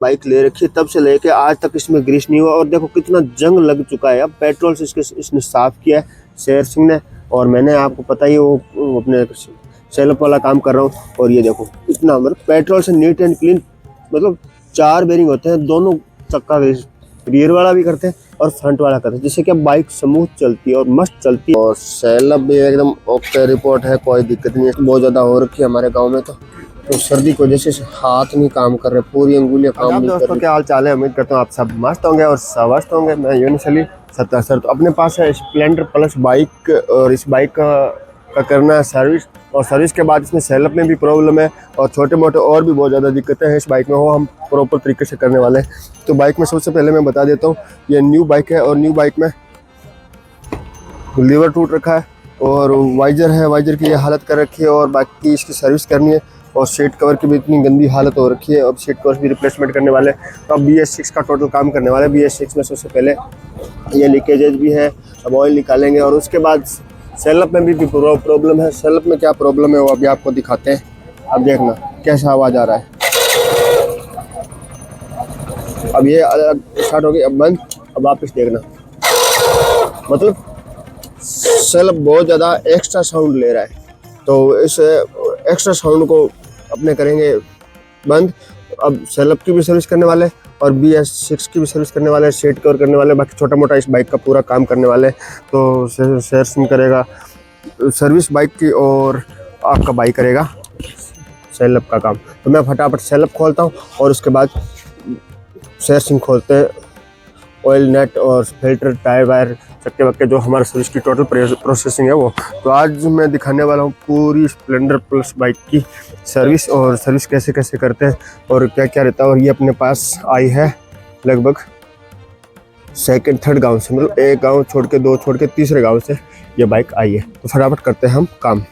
Bike ले रखी है तब से लेके आज तक इसमें ग्रीस नहीं हुआ और देखो कितना जंग लग चुका है। अब पेट्रोल से इसने साफ किया है शेर सिंह ने, और मैंने आपको पता ही वो अपने सेल्फ वाला काम कर रहा हूँ। और ये देखो इतना मतलब पेट्रोल से नीट एंड क्लीन, मतलब 4 बेरिंग होते हैं दोनों चक्का, रियर वाला भी करते हैं और फ्रंट वाला करते हैं, जिससे कि बाइक स्मूथ चलती है और मस्त चलती है। और सेल्फ भी एकदम ओके रिपोर्ट है, कोई दिक्कत नहीं है। बहुत ज़्यादा हो रखी है हमारे गाँव में, तो सर्दी की वजह से हाथ नहीं काम कर रहे, पूरी अंगुलियां काम नहीं कर रही। दोस्तों क्या हाल चाल है, उम्मीद करता हूँ आप सब मस्त होंगे और स्वस्थ होंगे। मैं यूनिसली सर तो अपने पास है स्प्लेंडर प्लस बाइक, और इस बाइक का करना है सर्विस, और सर्विस के बाद इसमें सेल्फ में भी प्रॉब्लम है और छोटे मोटे और भी बहुत ज़्यादा दिक्कतें हैं इस बाइक में, वो हम प्रॉपर तरीके से करने वाले हैं। तो बाइक में सबसे पहले मैं बता देता हूँ, ये न्यू बाइक है और न्यू बाइक में लीवर टूट रखा है और वाइजर है, वाइजर की ये हालत कर रखी है, और बाकी इसकी सर्विस करनी है। और सीट कवर की भी इतनी गंदी हालत हो रखी है, अब सीट कवर भी रिप्लेसमेंट करने वाले। तो अब BS6 का टोटल काम करने वाले। BS6 में सबसे पहले ये लीकेजेज भी है, अब ऑयल निकालेंगे, और उसके बाद सेल्फ में भी प्रॉब्लम है। सेल्फ में क्या प्रॉब्लम है वो अभी आपको दिखाते हैं। अब देखना कैसा आवाज़ आ रहा है। अब ये स्टार्ट हो गई, अब बंद, अब वापस देखना, मतलब सेल्फ बहुत ज़्यादा एक्स्ट्रा साउंड ले रहा है। तो इस एक्स्ट्रा साउंड को अपने करेंगे बंद। अब सेल्फ की भी सर्विस करने वाले और BS6 की भी सर्विस करने वाले, सीट कवर करने वाले, बाकी छोटा मोटा इस बाइक का पूरा काम करने वाले। तो शेर सिंह करेगा सर्विस बाइक की और आपका बाइक करेगा सेल्फ का काम। तो मैं फटाफट सेल्फ खोलता हूँ और उसके बाद शेर सिंह खोलते हैं। ऑयल नेट और फिल्टर, टायर वायर, चक्के वक्के, जो हमारा सर्विस की टोटल प्रोसेसिंग है वो। तो आज मैं दिखाने वाला हूँ पूरी स्प्लेंडर प्लस बाइक की सर्विस, और सर्विस कैसे कैसे करते हैं और क्या क्या रहता है। और ये अपने पास आई है लगभग सेकंड थर्ड गांव से, मतलब एक गांव छोड़ के, 2 छोड़ के, तीसरे गांव से ये बाइक आई है। तो फटाफट करते हैं हम काम।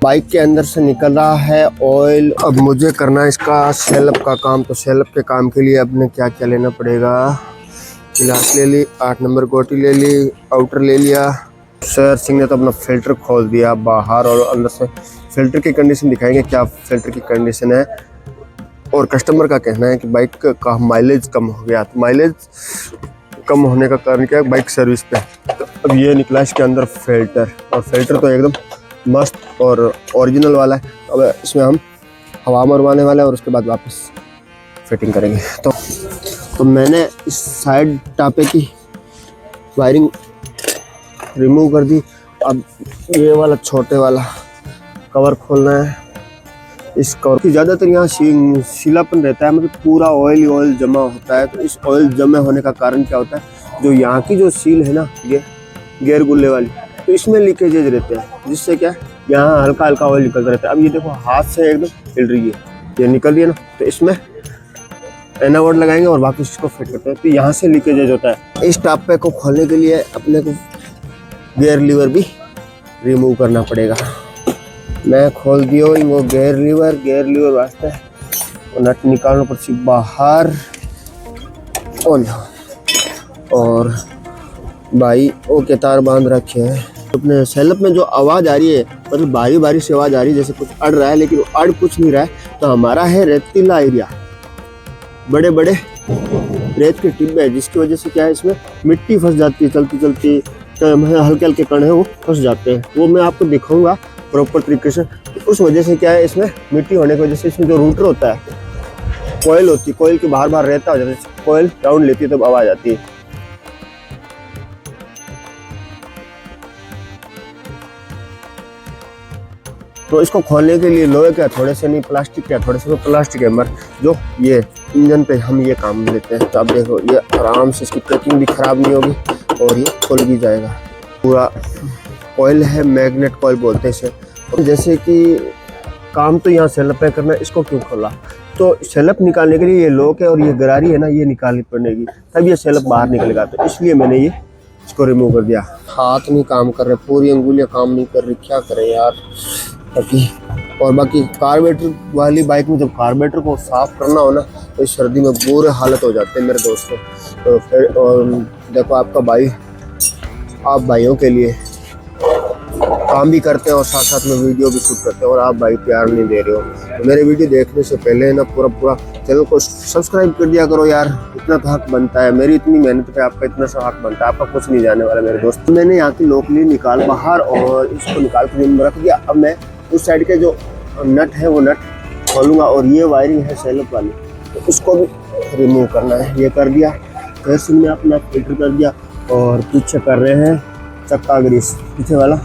बाइक के अंदर से निकल रहा है ऑयल। अब मुझे करना है इसका सेल्फ का काम। तो सेल्फ के काम के लिए अपने क्या क्या लेना पड़ेगा, गिलास ले ली, 8 नंबर गोटी ले ली, आउटर ले लिया। शेर सिंह ने तो अपना फिल्टर खोल दिया बाहर, और अंदर से फिल्टर की कंडीशन दिखाएंगे क्या फिल्टर की कंडीशन है। और कस्टमर का कहना है कि बाइक का माइलेज कम हो गया। तो माइलेज कम होने का कारण क्या है, बाइक सर्विस पे। तो अब ये निकला इसके अंदर फिल्टर, और फिल्टर तो एकदम मस्त और ओरिजिनल वाला है। अब इसमें हम हवा मरवाने वाले हैं और उसके बाद वापस फिटिंग करेंगे। तो मैंने इस साइड टापे की वायरिंग रिमूव कर दी। अब ये वाला छोटे वाला कवर खोलना है। इस कवर की ज़्यादातर यहाँ सीलापन रहता है, मतलब पूरा ऑयल जमा होता है। तो इस ऑयल जमा होने का कारण क्या होता है, जो यहाँ की जो सील है ना, ये गेयर गुल्ले वाली, तो इसमें लीकेजेज रहते हैं, जिससे क्या यहाँ हल्का हल्का ऑयल निकलता रहता है। अब ये देखो हाथ से एकदम हिल रही है, ये निकल रही है ना, तो इसमें एनावॉर्ड लगाएंगे और वापस इसको फिट करते हैं। तो यहाँ से लीकेजेज होता है। इस टापे को खोलने के लिए अपने को गियर लीवर भी रिमूव करना पड़ेगा। मैं खोल दियो वो गियर लीवर वास्ते और नट निकालना पड़ती बाहर। और भाई ओके तार बांध रखे हैं। अपने सेल्फ में जो आवाज़ आ रही है, मतलब बारी बारी से आवाज़ आ रही है, जैसे कुछ अड़ रहा है, लेकिन अड़ कुछ नहीं रहा है। तो हमारा है रेतीला एरिया, बड़े बड़े रेत के टिब्बे है, जिसकी वजह से क्या है, इसमें मिट्टी फंस जाती है चलती चलती, हल्के हल्के कण है वो फंस जाते हैं। वो मैं आपको दिखाऊंगा प्रॉपर तरीके से। तो उस वजह से क्या है, इसमें मिट्टी होने की वजह से इसमें जो रूटर होता है, कोयल होती है, कोयल के बाहर बाहर रहता है, कोयल राउंड लेती है तब आवाज़ आती है। तो इसको खोलने के लिए लोहे का, थोड़े से नहीं प्लास्टिक का, थोड़े से प्लास्टिक है, मगर जो ये इंजन पे हम ये काम लेते हैं। तो अब देखो ये आराम से, इसकी पैकिंग भी ख़राब नहीं होगी और ये खुल भी जाएगा। पूरा ऑयल है, मैग्नेट कॉइल बोलते हैं इसे। और जैसे कि काम तो यहाँ सेल्फ पे करना है, इसको क्यों खोला, तो सेल्फ निकालने के लिए ये लॉक है और ये गरारी है ना, ये निकालनी पड़ेगी, तब ये सेल्फ बाहर निकलेगा। तो इसलिए मैंने ये इसको रिमूव कर दिया। हाथ नहीं काम कर रहे, पूरी अंगुलियाँ काम नहीं कर रही, क्या करें यार। और बाकी कार्बोरेटर वाली बाइक में जब कार्बोरेटर को साफ करना हो ना, तो इस सर्दी में बुरे हालत हो जाते हैं मेरे दोस्तों। तो फिर और देखो आपका भाई, आप भाइयों के लिए काम भी करते हैं और साथ साथ में वीडियो भी शूट करते हैं, और आप भाई प्यार नहीं दे रहे हो। तो मेरे वीडियो देखने से पहले ना पूरा चैनल को सब्सक्राइब कर दिया करो यार, इतना तो हक बनता है। मेरी इतनी मेहनत पे आपका इतना सा हक बनता है, आपका कुछ नहीं जाने वाला मेरे दोस्त। मैंने यहाँ की लोकली निकाल बाहर और इसको निकाल कर में रख दिया। अब मैं उस साइड के जो नट है वो नट खोलूँगा और ये वायरिंग है सेलअप वाली, तो उसको भी रिमूव करना है। ये कर दिया, कैसे में अपना फिल्टर कर दिया और पीछे कर रहे हैं चक्का ग्रीस, पीछे वाला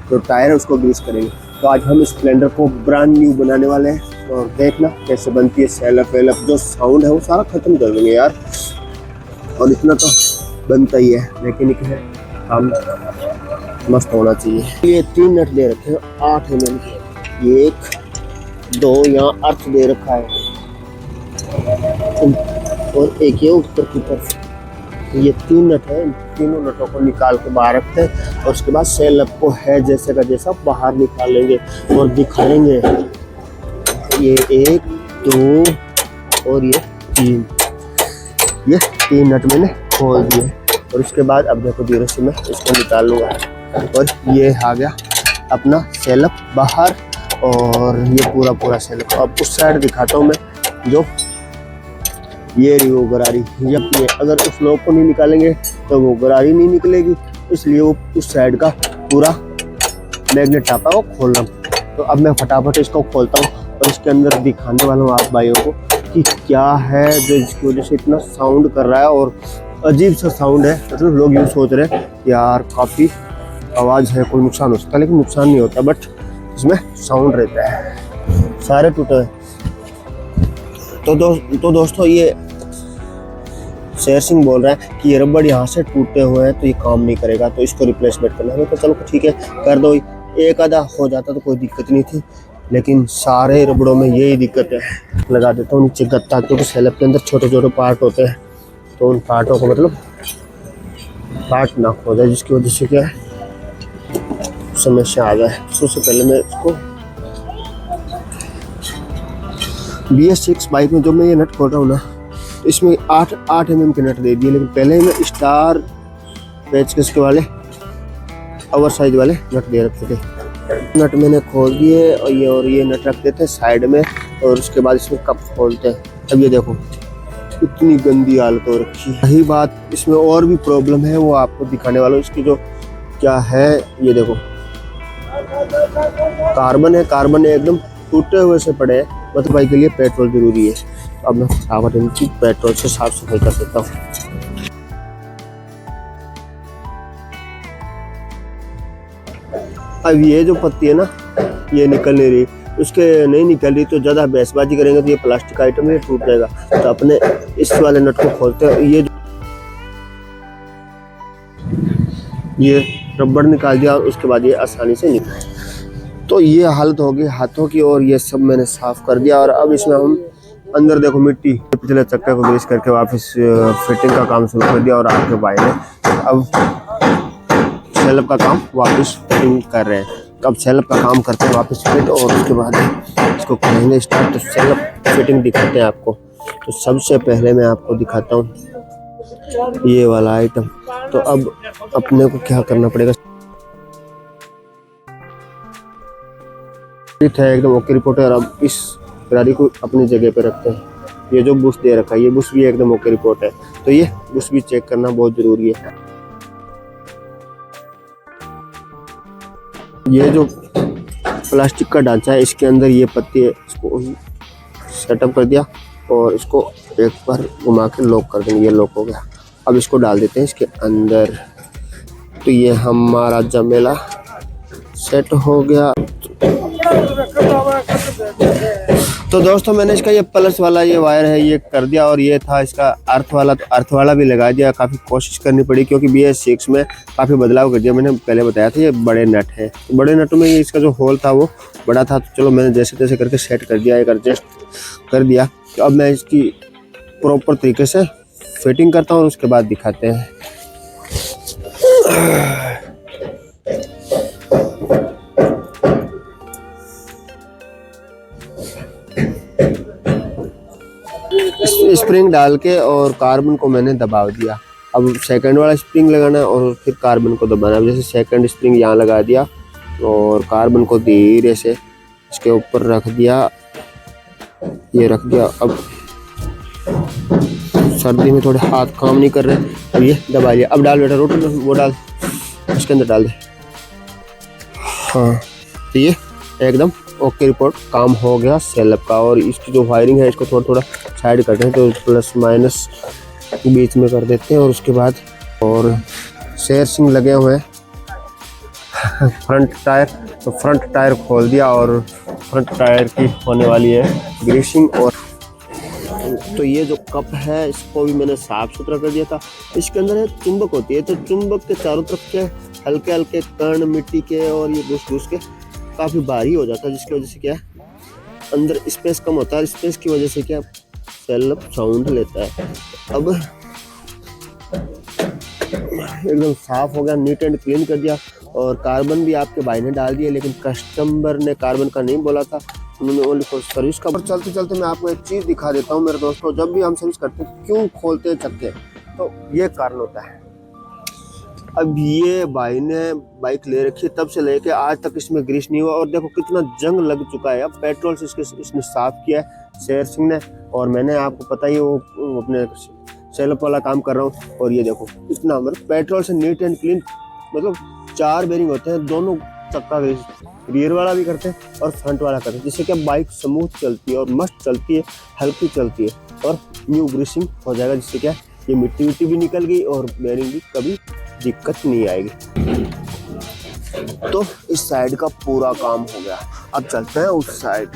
जो टायर है उसको ग्रीस करेंगे। तो आज हम स्प्लेंडर को ब्रांड न्यू बनाने वाले हैं और देखना कैसे बनती है। सेलअप वेलअप जो साउंड है वो सारा खत्म कर देंगे यार, और इतना तो बनता ही है, मैकेनिक है, काम मस्त होना चाहिए। ये 3 नट दे रखे हैं 8 mm के, ये 1 2 यहाँ अर्थ दे रखा है और एक ये ऊपर की तरफ, ये 3 नट है। इन तीनों नटों को निकाल के बाहर रखते हैं और उसके बाद सेलअप को है जैसे का जैसा बाहर निकाल लेंगे और दिखाएंगे। ये 1 2 और ये 3, ये 3 नट मैंने खोल दिए और उसके बाद अब देखो धीरे से मैं इसको निकाल लूँगा और ये आ गया अपना सेलअप बाहर और ये पूरा सेलअप। अब उस साइड दिखाता हूँ मैं, जो ये रही वो गरारी। जब ये अगर उस लोग को नहीं निकालेंगे तो वो गरारी नहीं निकलेगी, इसलिए वो उस साइड का पूरा मैग्नेट टापा वो खोल रहा हूँ। तो अब मैं फटाफट इसको खोलता हूँ और इसके अंदर दिखाने वाला हूँ आप भाइयों को कि क्या है जो जिसकी वजह से इतना साउंड कर रहा है और अजीब सा साउंड है। मतलब लोग यूँ सोच रहे हैं यार काफ़ी आवाज़ है, कोई नुकसान हो सकता है, लेकिन नुकसान नहीं होता, बट इसमें साउंड रहता है। सारे टूटे हैं। तो दोस्तों ये शेर सिंह बोल रहा है कि ये रबड़ यहाँ से टूटे हुए हैं तो ये काम नहीं करेगा, तो इसको रिप्लेसमेंट करना है। तो चलो ठीक है कर दो, एक आधा हो जाता तो कोई दिक्कत नहीं थी, लेकिन सारे रबड़ों में यही दिक्कत है। लगा देता हूँ नीचे गत्ता, क्योंकि सेलअप के अंदर छोटे छोटे पार्ट होते हैं, तो उन पार्टों को मतलब पार्ट ना खो जाए, जिसकी वजह से क्या है समस्या आ जाए। सबसे पहले मैं इसको BS6 बाइक में जो मैं ये नट खोल रहा हूँ ना, तो इसमें 8 mm के नट दे दिए, लेकिन पहले मैं स्टार पेचकस के वाले ओवर साइज वाले नट दे रखे थे। नट मैंने खोल दिए और ये नट रख देते हैं साइड में और उसके बाद इसमें कप खोलते हैं। अब ये देखो इतनी गंदी हालत हो रखी है। यही बात, इसमें और भी प्रॉब्लम है, वो आपको दिखाने वाला हूँ। इसकी जो क्या है ये देखो, कार्बन है, कार्बन एकदम टूटे हुए से पड़े हैं। मतलब भाई के लिए पेट्रोल जरूरी है। तो अब मैं फटाफट इनकी पेट्रोल से साफ सफाई कर देता हूँ। अब ये जो पत्ती है ना ये निकल नहीं रही, उसके नहीं निकल रही तो ज़्यादा बहसबाजी करेंगे तो ये प्लास्टिक आइटम ये टूट जाएगा। तो अपने इस वाले नट को खोलते हैं, ये रबड़ निकाल दिया और उसके बाद ये आसानी से निकल। तो ये हालत होगी हाथों की और ये सब मैंने साफ कर दिया। और अब इसमें हम अंदर देखो मिट्टी, पिछले चक्के को ग्रीस करके वापस फिटिंग का काम शुरू कर दिया और आपके भाई ने अब सेलअप का काम वापस फिटिंग कर रहे हैं। अब सेलअप का काम करते हैं वापस फिट और उसके बाद इसको करेंगे स्टार्ट। तो सेलअप फिटिंग दिखाते हैं आपको। तो सबसे पहले मैं आपको दिखाता हूँ ये वाला आइटम। तो अब अपने को क्या करना पड़ेगा, है एकदम ओके रिपोर्ट है। और अब इस गाड़ी को अपनी जगह पे रखते हैं। ये जो बुश दे रखा है ये बुश भी एकदम ओके रिपोर्ट है, तो ये बुश भी चेक करना बहुत जरूरी है। ये जो प्लास्टिक का ढांचा है इसके अंदर ये पत्ती है, इसको सेटअप कर दिया और इसको एक बार घुमा के लॉक कर देंगे। ये लॉक हो गया। अब इसको डाल देते हैं इसके अंदर। तो ये हमारा जमेला सेट हो गया। तो दोस्तों मैंने इसका ये प्लस वाला ये वायर है ये कर दिया और ये था इसका अर्थ वाला, तो अर्थ वाला भी लगा दिया। काफ़ी कोशिश करनी पड़ी क्योंकि BS6 में काफ़ी बदलाव कर दिया। मैंने पहले बताया था ये बड़े नट है, बड़े नटों में ये इसका जो होल था वो बड़ा था। तो चलो मैंने जैसे तैसे करके सेट कर दिया, एक एडजस्ट कर दिया। तो अब मैं इसकी प्रॉपर तरीके से फिटिंग करता हूँ और उसके बाद दिखाते हैं। स्प्रिंग डाल के और कार्बन को मैंने दबा दिया। अब सेकंड वाला स्प्रिंग लगाना है और फिर कार्बन को दबाना है। जैसे सेकंड स्प्रिंग यहाँ लगा दिया और कार्बन को धीरे से इसके ऊपर रख दिया, ये रख दिया। अब सर्दी में थोड़े हाथ काम नहीं कर रहे। अब ये दबा लिया। अब डाल बेटा रोटी वो डाल, इसके अंदर डाल दे। हाँ तो ये एकदम ओके रिपोर्ट, काम हो गया सेलअप का। और इसकी जो वायरिंग है इसको थोड़ा थोड़ा साइड करते हैं, तो प्लस माइनस बीच में कर देते हैं। और उसके बाद और शेयरसिंग लगे हुए हैं फ्रंट टायर, तो फ्रंट टायर खोल दिया और फ्रंट टायर की होने वाली है ग्रीसिंग। और तो ये जो कप है इसको भी मैंने साफ सुथरा कर दिया था। इसके अंदर है चुंबक होती है, तो चुंबक के चारों तरफ के हल्के हल्के कण मिट्टी के और ये घुस घुस के काफ़ी भारी हो जाता है, जिसकी वजह से क्या अंदर स्पेस कम होता है। स्पेस की वजह से क्या सेलअप साउंड लेता है। अब एकदम साफ हो गया, नीट एंड क्लीन कर दिया। और कार्बन भी आपके भाई ने डाल दिया, लेकिन कस्टमर ने कार्बन का नहीं बोला था, उन्होंने ओनली फॉर सर्विस का। और चलते चलते मैं आपको एक चीज़ दिखा देता हूँ मेरे दोस्तों। जब भी हम सर्विस करते हैं क्यों खोलते हैं चक्के, तो ये कारण होता है। अब ये भाई ने बाइक ले रखी तब से लेके आज तक इसमें ग्रीस नहीं हुआ, और देखो कितना जंग लग चुका है। अब पेट्रोल से इसने साफ किया है शेर सिंह ने, और मैंने आपको पता ही वो अपने सेलअप वाला काम कर रहा हूँ। और ये देखो इतना मतलब पेट्रोल से नीट एंड क्लीन, मतलब 4 बेरिंग होते हैं, दोनों चक्का रियर वाला भी करते हैं और फ्रंट वाला करते हैं, जिससे क्या बाइक स्मूथ चलती है और मस्त चलती है, हल्की चलती है। और न्यू ग्रीसिंग हो जाएगा, जिससे क्या ये मिट्टी भी निकल गई और बेरिंग भी कभी दिक्कत नहीं आएगी। तो इस साइड का पूरा काम हो गया। अब चलते हैं उस साइड।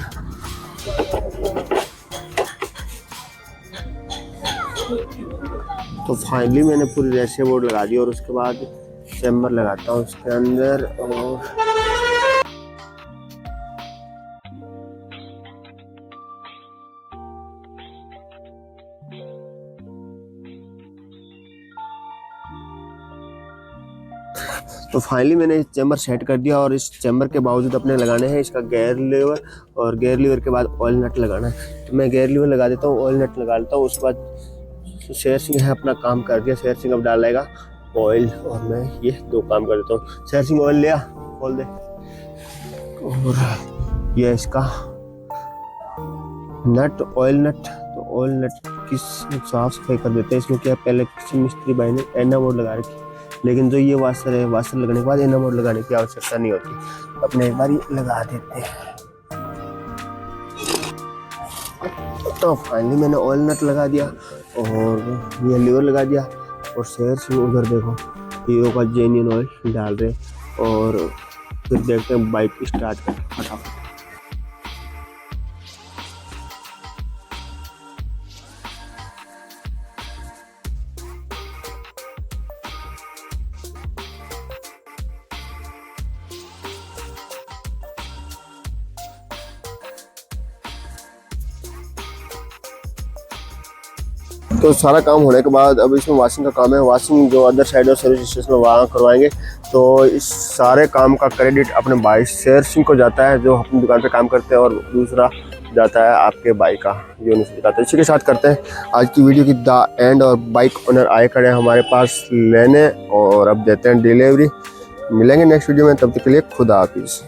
तो फाइनली मैंने पूरी रेसिया बोर्ड लगा दी और उसके बाद चैम्बर लगाता हूँ उसके अंदर। और तो फाइनली मैंने चैम्बर सेट कर दिया। और इस चैम्बर के बावजूद अपने लगाने हैं इसका गेयर लीवर, और गेयर लीवर के बाद ऑयल नट लगाना है। तो मैं गेयर लीवर लगा देता हूँ, ऑयल नट लगा लेता हूँ। उसके बाद शेर सिंह है अपना काम कर दिया। शेर सिंह अब डालेगा ऑयल, और मैं ये 2 काम कर देता हूँ। शेर सिंह ऑयल लिया, खोल दे। और ये इसका नट, ऑयल नट। तो ऑयल नट की साफ सफाई कर देते हैं। इसमें क्या पहले किसी मिस्त्री भाई ने एना बोर्ड लगा रखी, लेकिन जो ये वाशर है, वाशर लगने के बाद एना बोर्ड लगाने की आवश्यकता नहीं होती। अपने एक बार ही लगा देते हैं। तो फाइनली मैंने ऑयल नट लगा दिया और ये लीवर लगा दिया। और शेर सिंह उधर देखो हीरो का जेन्युइन ऑयल डाल रहे, और फिर देखते हैं बाइक स्टार्ट कर फटाफट। तो सारा काम होने के बाद अब इसमें वॉशिंग का काम है। वॉशिंग जो अदर साइड और सर्विस स्टेशन वहाँ करवाएंगे। तो इस सारे काम का क्रेडिट अपने भाई शेर सिंह को जाता है, जो अपनी दुकान पे काम करते हैं, और दूसरा जाता है आपके भाई का, जो नहीं जाता है। इसी के साथ करते हैं आज की वीडियो की द एंड। और बाइक ओनर आए खड़े हैं हमारे पास लेने, और अब देते हैं डिलीवरी। मिलेंगे नेक्स्ट वीडियो में, तब तक के लिए खुदा हाफिज़।